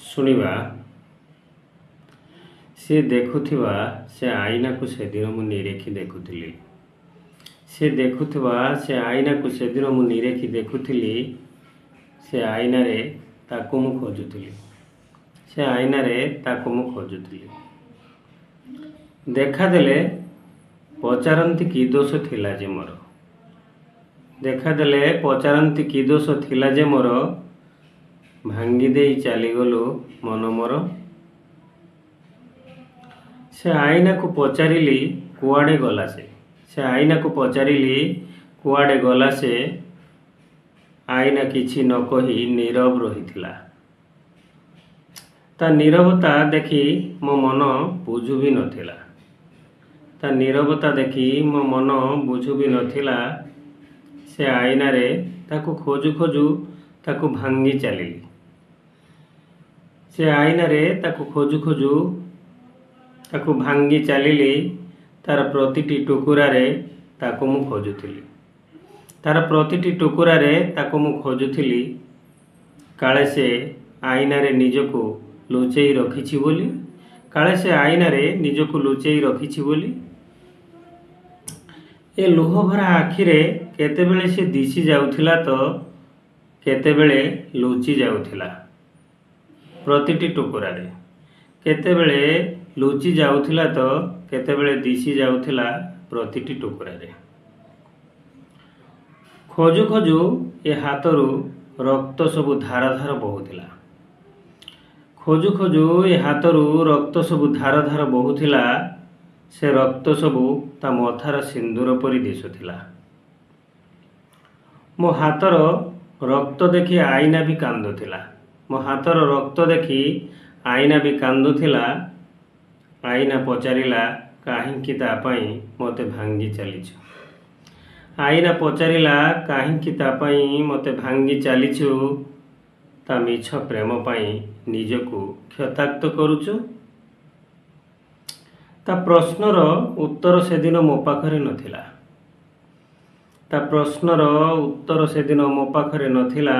शुणिबा से देखुथिबा से आईना को सेदिन मु निरेखी देखुथिली। से देखुथिबा से आईना को सेदिन मु निरेखी देखुथिली। से आईना रे ताकु मु खोजुथिली। से आईना रे ताकु मु खोजुथिली। देखा देले पचारंती की दोष थिला जे मोर। देखा देले पचारंती की दोष थिला जे मोर। भांगी देई चलीगलु मन मोर। से आईना को पचारिली कुआडे गला से आईना को पचारिली कुआडे गला से। आईना किछि न कही नीरव रहिथिला। ता नीरवता देखी मो मन बुझु भी नथिला। ता नीरवता देखी मो मन बुझु भी नथिला। से आईना रे ताकु खोजु खोजु ताकु भांगी चलिली। से आईना रे ताकु खोजु खोजु ताकु भांगी चलिली। तार प्रतिटी टुकुरा रे ताकु मु खोजुथिली। तार प्रतिटी टुकुरा रे ताकु मु खोजुथिली। काले से आईना रे निजको लुचेई रखिछि बोली। काले से आईना रे निजको लुचेई रखिछि बोली। ए लुह भरा आखि रे केतेबेले से दिशि जाउथिला तो केतेबेले लुचि जाउथिला। प्रतिटी टुकुरा रे केतेबेले लुचि जाउथिला तो केतेबेले दिशि जाउथिला। प्रतिटी टुकुरा रे खोजु खोजु ए हाथरू रक्त सबु धार धार बहुथिला। खोजु खोजु ए हाथरू रक्त सबु धार धार बहुथिला। से रक्त सबु ता मथार सिंदूर परी दिसुथिला। मो हाथर रक्त देखि आईना भी कांदुथिला। मो हाथर रक्त देखि आईना भी कांदुथिला। आईना पचारिला काहींकि ता पई मते भांगी चलीछु। आईना पचारिला काहींकि ता पई मते भांगी चलीछु। ता मिछ प्रेम पई निजको क्षताक्त करूछु। ता प्रश्नर उत्तर सेदिन मो पाखरे नथिला। ता प्रश्नर उत्तर सेदिन मो पाखरे नथिला।